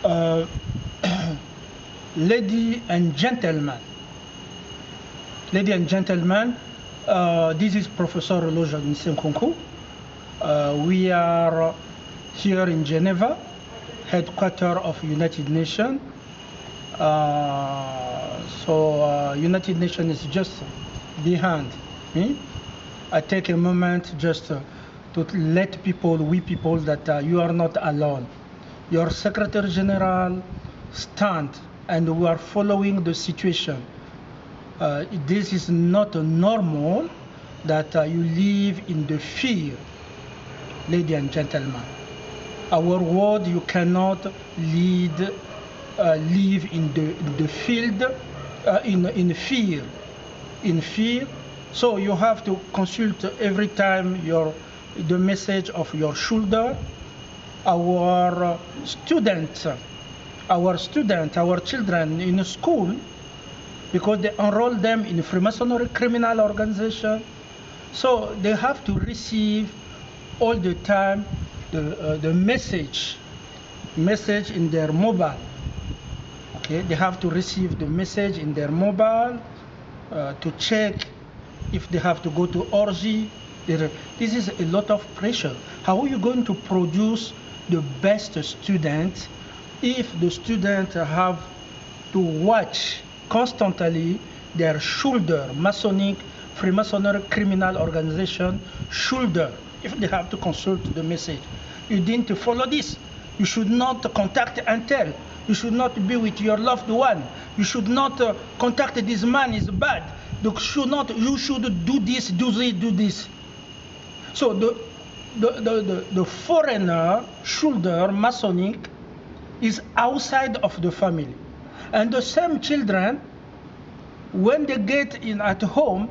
Uh, lady and gentlemen, lady and gentlemen, this is Professor Loja Nsenkunku. We are here in Geneva, headquarters of United Nations. United Nations is just behind me. I take a moment just to let people, we people, that you are not alone. Your Secretary General stand and we are following the situation. This is not normal that you live in the fear, ladies and gentlemen. Our world, you cannot live in the field in fear. So you have to consult every time the message of your shoulder. Our students, our children in school, because they enroll them in Freemasonry criminal organization, so they have to receive all the time the message in their mobile. Okay, they have to receive the message in their mobile to check if they have to go to orgy. This is a lot of pressure. How are you going to produce the best student if the students have to watch constantly their shoulder, Masonic, Freemasonry criminal organization shoulder, if they have to consult the message? You need to follow this. You should not contact Intel. You should not be with your loved one. You should not contact this man, is bad. You should do this, do this. So the foreigner shoulder, Masonic, is outside of the family. And the same children, when they get in at home,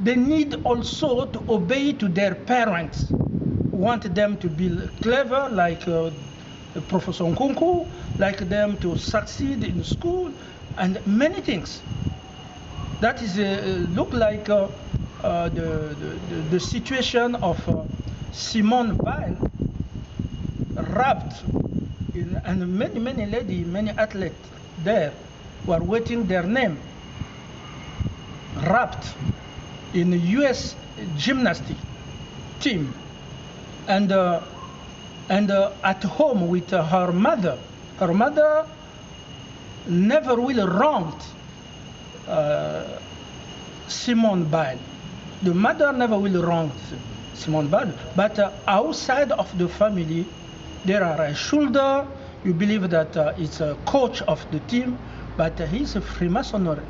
they need also to obey to their parents. Want them to be clever, like Professor Nkunku, like them to succeed in school, and many things. That is look like the situation of Simone Weil, raped, and many ladies, many athletes there were waiting their name, raped in the U.S. gymnastic team, and at home with her mother. Her mother never will wronged Simone Weil. The mother never will wrong Simone Weil, but outside of the family, there are a shoulder. You believe that it's a coach of the team, but he's a Freemasonry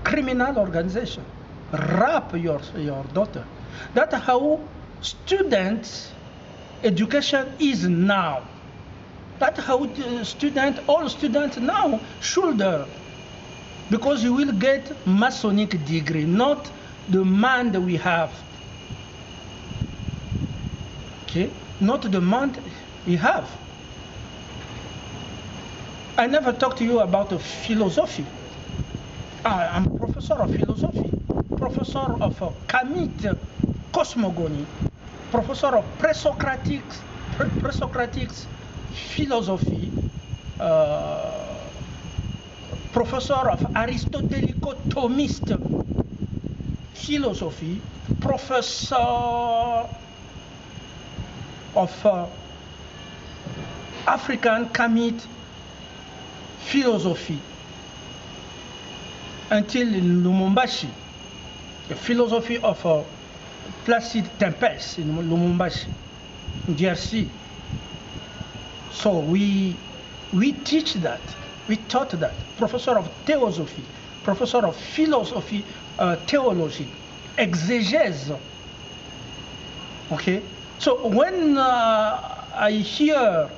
criminal organization. Rape your daughter. That's how students' education is now. That's how all students now shoulder, because you will get Masonic degree, not the man that we have. Okay, not the man we have. I never talked to you about philosophy. I'm a professor of philosophy, professor of Kamite cosmogony, professor of pre-Socratic philosophy, professor of Aristotelico-Thomist philosophy, professor of African Kamite philosophy, until in Lumumbashi, the philosophy of Placide Tempels in Lumumbashi, DRC. So we teach that, we taught that. Professor of theosophy, professor of philosophy, theology, exegese. Okay. So when I hear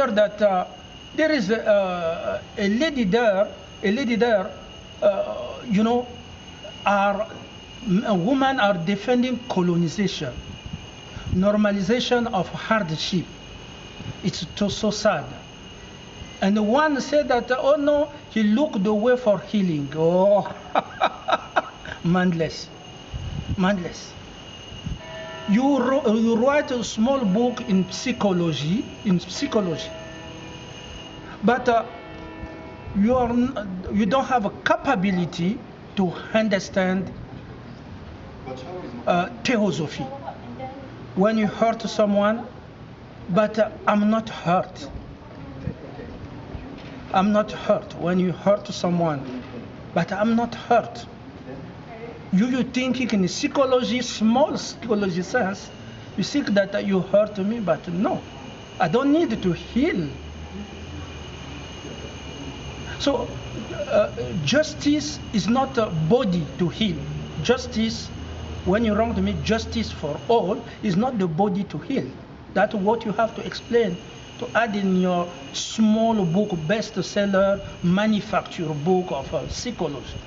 that there is a lady there, women are defending colonization, normalization of hardship. It's so sad. And one said that, oh no, he looked the way for healing. Oh, mindless. You write a small book in psychology, But you don't have a capability to understand theosophy. When you hurt someone, but I'm not hurt. I'm not hurt when you hurt someone, but I'm not hurt. You thinking in psychology, small psychology sense, you think that you hurt me, but no, I don't need to heal. So justice is not a body to heal. Justice, when you wrong to me, justice for all is not the body to heal. That's what you have to explain, to add in your small book, bestseller, manufactured book of psychology.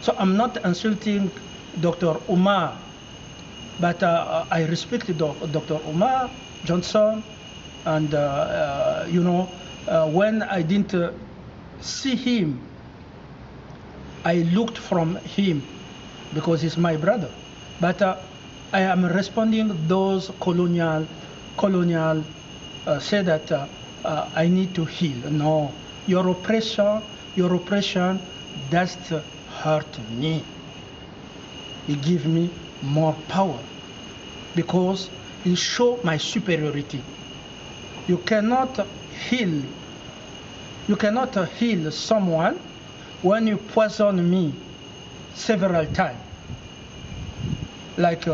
So I'm not insulting Dr. Umar, but I respect Dr. Umar Johnson, and when I didn't see him, I looked from him because he's my brother. But I am responding those colonial say that I need to heal. No, your oppression doesn't hurt me. It gives me more power because it shows my superiority. You cannot heal someone when you poison me several times. Like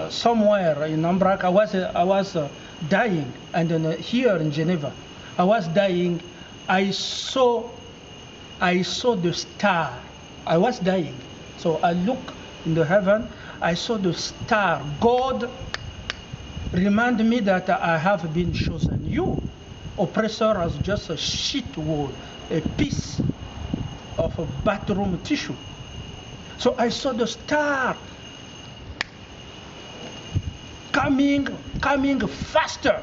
somewhere in Ambrak, I was dying, and then here in Geneva, I was dying. I saw the star. I was dying, so I looked in the heaven. I saw the star. God reminded me that I have been chosen. You, oppressor, as just a sheet wall, a piece of a bathroom tissue. So I saw the star coming faster.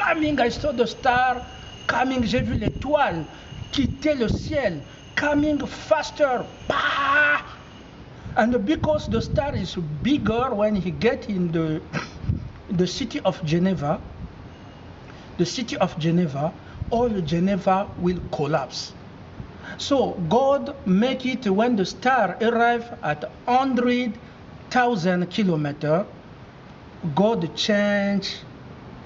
I saw the star coming, j'ai vu l'étoile quitter le ciel, coming faster. Bah! And because the star is bigger, when he gets in the city of Geneva, all Geneva will collapse. So God make it when the star arrive at 100,000 kilometers, God change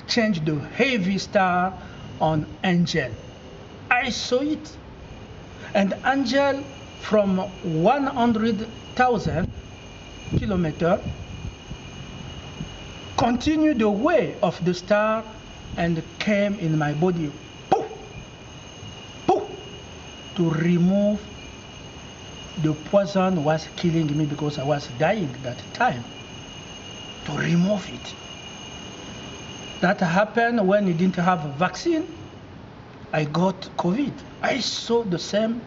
the heavy star on angel. I saw it. And angel from 100,000 kilometers continue the way of the star and came in my body, poof, poof, to remove the poison was killing me because I was dying that time. To remove it. That happened when you didn't have a vaccine. I got COVID. I saw the same.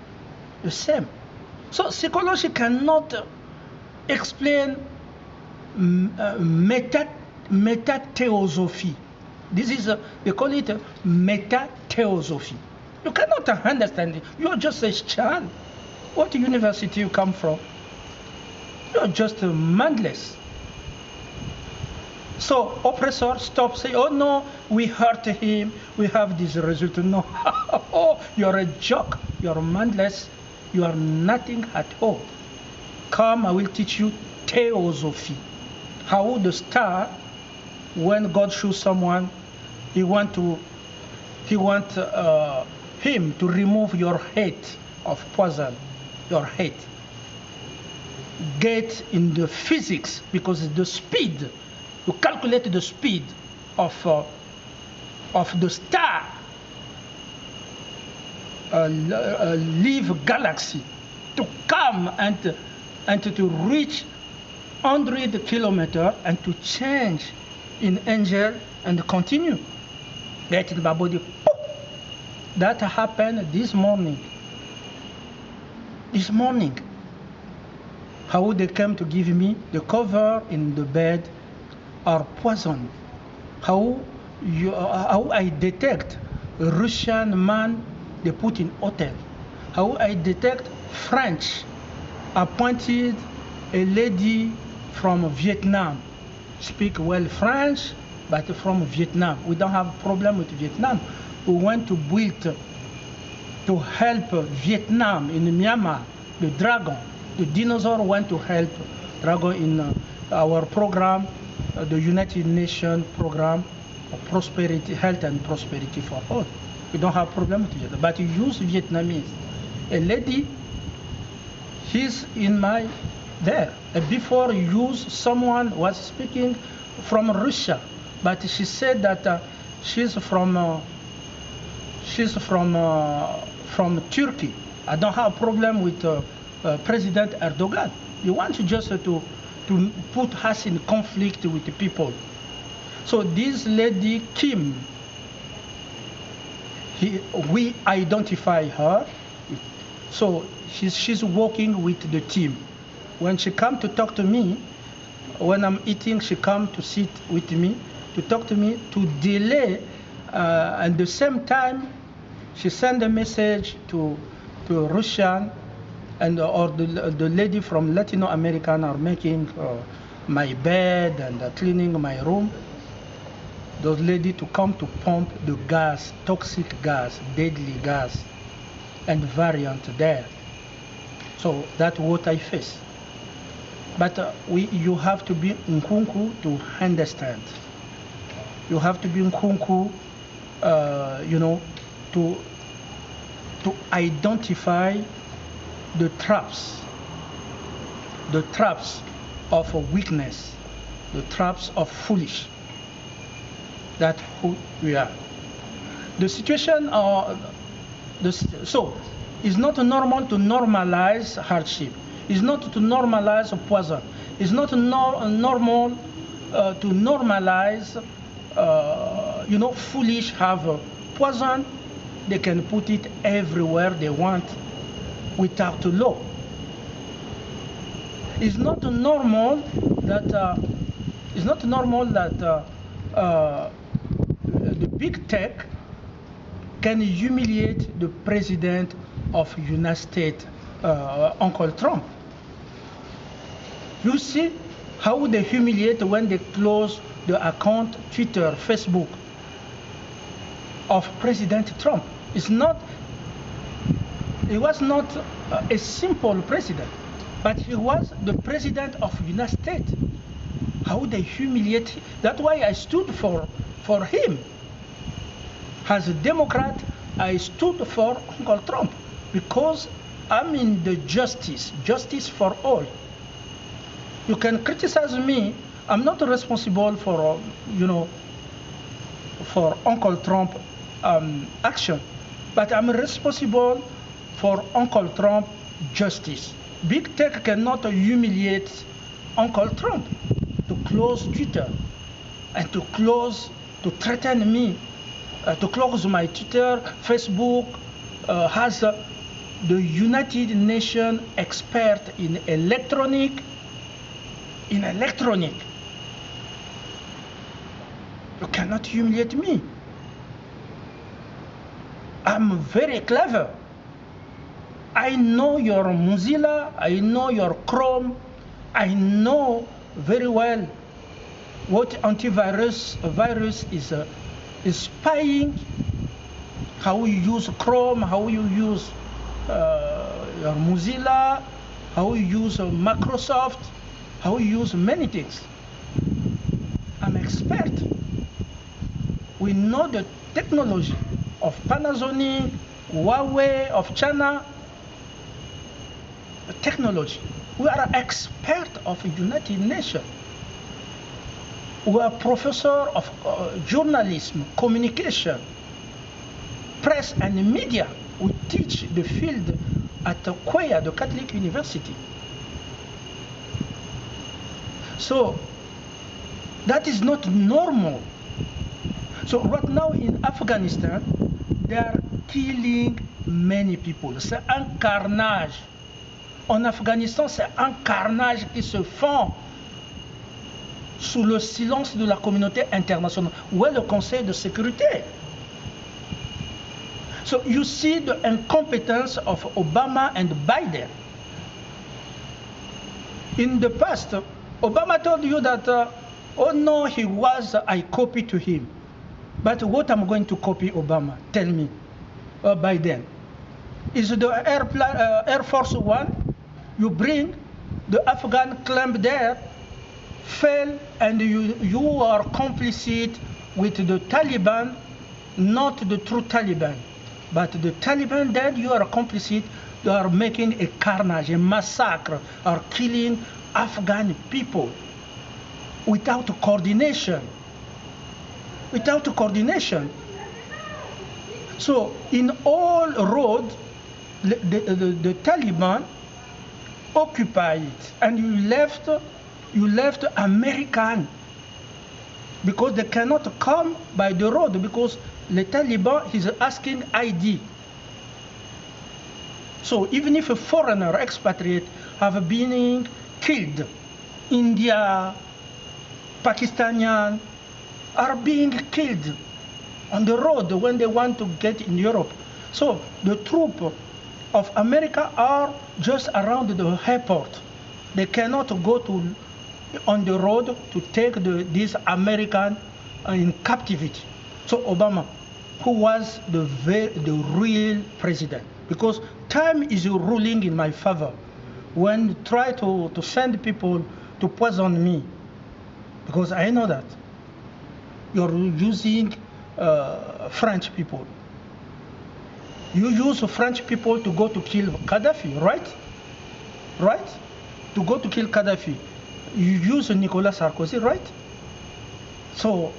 So psychology cannot explain meta-theosophy. This is they call it meta-theosophy. You cannot understand it. You are just a child. What university you come from? You are just mindless. So oppressor stop say, oh no, we hurt him, we have this result. No, oh, you're a joke, you're mindless, you are nothing at all. Come, I will teach you theosophy. How the star, when God shows someone, he want him to remove your hate of poison, your hate. Get in the physics, because the speed. You calculate the speed of the star, leave galaxy to come and to reach 100 kilometers and to change in angel and continue. Get in my body. That happened this morning. How they came to give me the cover in the bed are poison. How I detect a Russian man they put in hotel. How I detect French appointed a lady from Vietnam, speak well French, but from Vietnam. We don't have problem with Vietnam. We want to build to help Vietnam in Myanmar, the dragon. The dinosaur went to help dragon in our program, the United Nations program of prosperity, health and prosperity for all. We don't have problem together, but you use Vietnamese. A lady, he's in my there. Before you use someone was speaking from Russia, but she said that she's from Turkey. I don't have a problem with President Erdogan. You want to just to put us in conflict with the people. So this lady Kim, we identify her. So she's working with the team. When she come to talk to me, when I'm eating, she come to sit with me to talk to me to delay. At the same time, she send a message to Russian and or the lady from Latin American are making my bed and cleaning my room. Those lady to come to pump the gas, toxic gas, deadly gas, and variant there. So that's what I face. But you have to be Nkunku to understand. You have to be Nkunku, to identify the traps of weakness, the traps of foolish. That's who we are. The situation, so it's not normal to normalize hardship. It's not to normalize poison. It's not normal to normalize, foolish have poison. They can put it everywhere they want without law. It's not normal that the big tech can humiliate the president of United States, Uncle Trump. You see how they humiliate when they close the account, Twitter, Facebook of President Trump. He was not a simple president, but he was the president of the United States. How they humiliate him. That's why I stood for him. As a Democrat, I stood for Uncle Trump because I'm in the justice for all. You can criticize me. I'm not responsible for Uncle Trump action, but I'm responsible for Uncle Trump justice. Big tech cannot humiliate Uncle Trump to close Twitter and to threaten me, to close my Twitter, Facebook, has the United Nations expert in electronic. You cannot humiliate me. I'm very clever. I know your Mozilla, I know your Chrome, I know very well what virus is spying, how you use Chrome, how you use your Mozilla, how you use Microsoft, how you use many things. I'm expert. We know the technology of Panasonic, Huawei, of China. The technology. We are expert of United Nations. We are professor of journalism, communication, press and media. We teach the field at Koya, the Catholic University. So that is not normal. So right now in Afghanistan, they are killing many people. C'est un carnage. En Afghanistan, c'est un carnage qui se fend sous le silence de la communauté internationale. Où est le Conseil de sécurité? So you see the incompetence of Obama and Biden. In the past, Obama told you that, oh no, I copied to him. But what I'm going to copy Obama? Tell me, Biden. Is the Air Force One. You bring the Afghan camp there, fail, and you are complicit with the Taliban, not the true Taliban. But the Taliban, then you are complicit, you are making a carnage, a massacre, are killing Afghan people without coordination. Without coordination. So in all roads, the Taliban occupy it, and you left American, because they cannot come by the road because the Taliban is asking ID. So even if a foreigner expatriate have been killed, India, Pakistanian are being killed on the road when they want to get in Europe. So the troops of America are just around the airport. They cannot go on the road to take these American in captivity. So Obama, who was the real president, because time is ruling in my favor. When try to send people to poison me, because I know that you're using French people. You use French people to go to kill Gaddafi, right? Right? To go to kill Gaddafi. You use Nicolas Sarkozy, right? So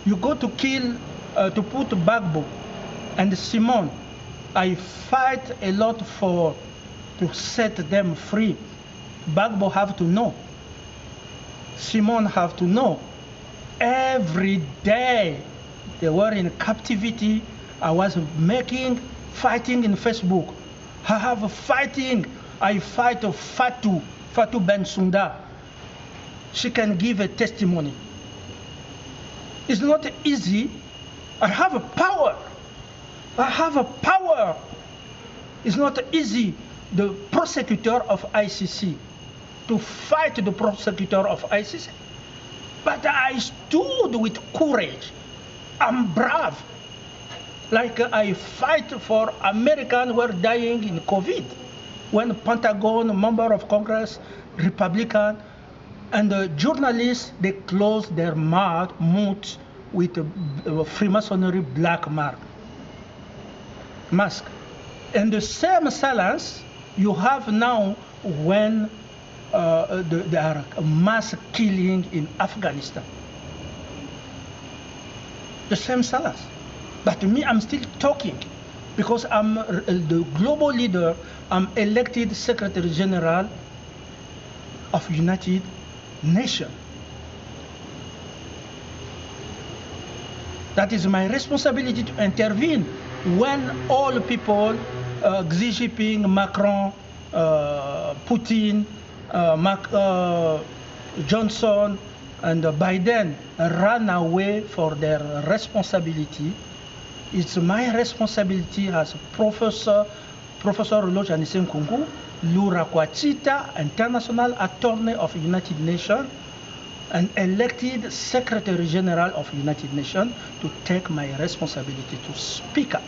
you go to kill, to put Gbagbo and Simon. I fight a lot to set them free. Gbagbo have to know. Simon have to know. Every day they were in captivity. I was fighting in Facebook. I have fighting. I fight Fatou Bensouda. She can give a testimony. It's not easy. I have a power. I have a power. It's not easy. The prosecutor of ICC, to fight the prosecutor of ICC. But I stood with courage. I'm brave. Like I fight for Americans who are dying in COVID. When Pentagon, member of Congress, Republican, and the journalists, they closed their mouth with a Freemasonry black mask. And the same silence you have now when there are mass killing in Afghanistan. The same silence. But me, I'm still talking because I'm the global leader. I'm elected Secretary General of United Nations. That is my responsibility to intervene when all people, Xi Jinping, Macron, Putin, Johnson, and Biden run away for their responsibility. It's my responsibility as Professor Lojani Senkungu, Lura Kwachita, International Attorney of United Nations, and elected Secretary General of United Nations, to take my responsibility to speak up,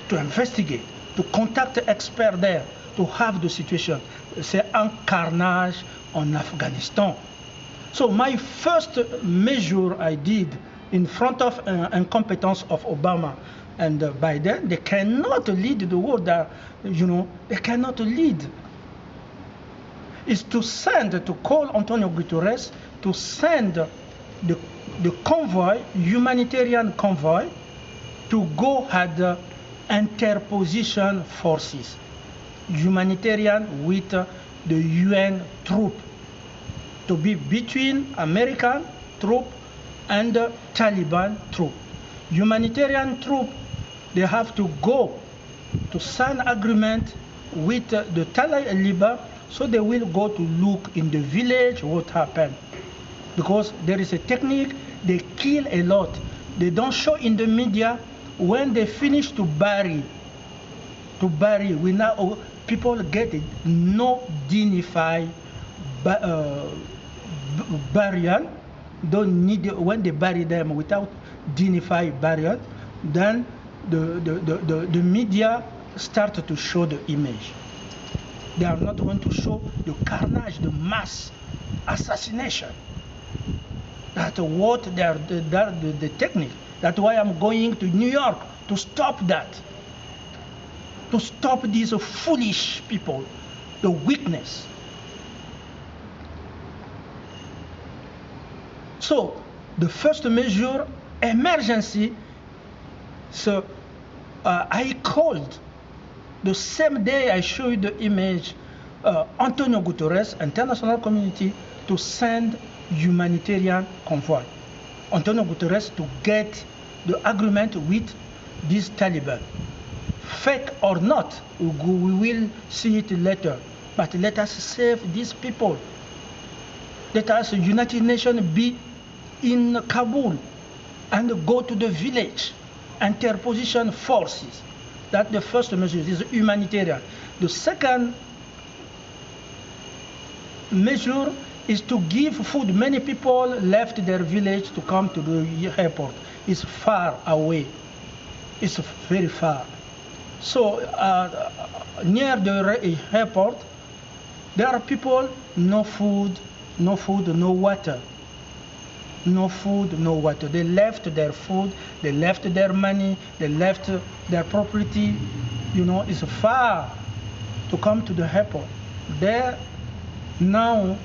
to investigate, to contact the expert there, to have the situation. C'est un carnage en Afghanistan. So my first measure I did in front of incompetence of Obama and Biden, they cannot lead the world. They cannot lead. Is to call Antonio Guterres to send the convoy, humanitarian convoy, to go at the interposition forces, humanitarian with the UN troop, to be between American troop and the Taliban troop. Humanitarian troop, they have to go to sign agreement with the Taliban, so they will go to look in the village what happened. Because there is a technique, they kill a lot. They don't show in the media. When they finish to bury, we now people get no dignified burial. Don't need, when they bury them without dignified burial, then the media start to show the image. They are not going to show the carnage, the mass assassination. That's what they are, the technique. That's why I'm going to New York to stop that. To stop these foolish people, the weakness. So the first measure, emergency. So I called the same day I showed the image, Antonio Guterres, international community, to send humanitarian convoy. Antonio Guterres to get the agreement with these Taliban. Fake or not, we will see it later. But let us save these people. Let us, United Nations, be in Kabul and go to the village, interposition forces. That's the first measure, this is humanitarian. The second measure is to give food. Many people left their village to come to the airport. It's far away. It's very far. So near the airport, there are people, no food, no water. No food, no water. They left their food, they left their money, they left their property. You know, it's far to come to the airport. There, now,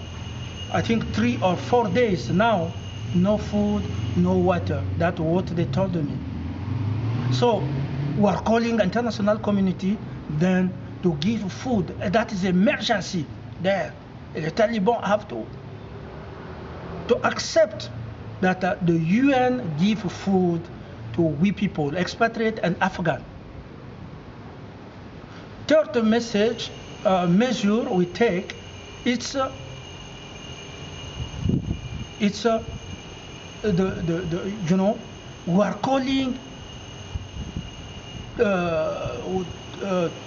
I think 3 or 4 days now, no food, no water. That's what they told me. So we are calling international community then to give food. That is emergency there. The Taliban have to accept that the UN give food to we people, expatriate and Afghan. Third message, measure we take, it's you know, we are calling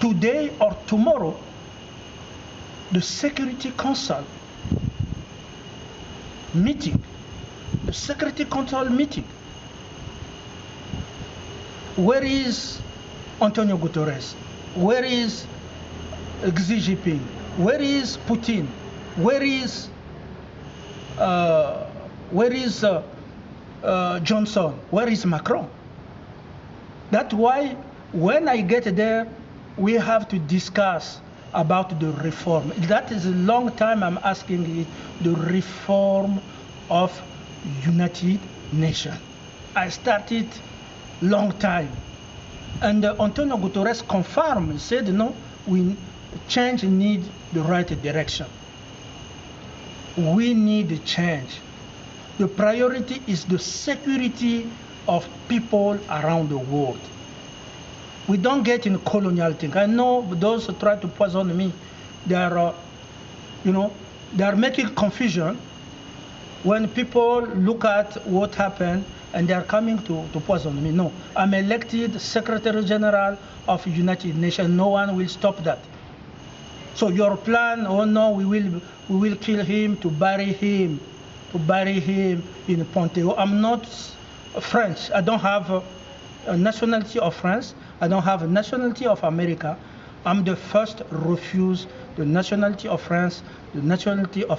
today or tomorrow the Security Council meeting. The Security Council meeting. Where is Antonio Guterres? Where is Xi Jinping? Where is Putin? Where is Johnson? Where is Macron? That's why when I get there, we have to discuss about the reform. That is a long time I'm asking it, the reform of United Nations. I started long time. And Antonio Guterres confirmed, said, no, change need the right direction. We need change. The priority is the security of people around the world. We don't get in colonial thing. I know those who try to poison me, they are, they are making confusion when people look at what happened and they are coming to poison me. No, I'm elected Secretary General of United Nations. No one will stop that. So your plan, oh no, we will kill him, to bury him in Ponteau. I'm not French. I don't have a nationality of France. I don't have a nationality of America. I'm the first refuse the nationality of France, the nationality of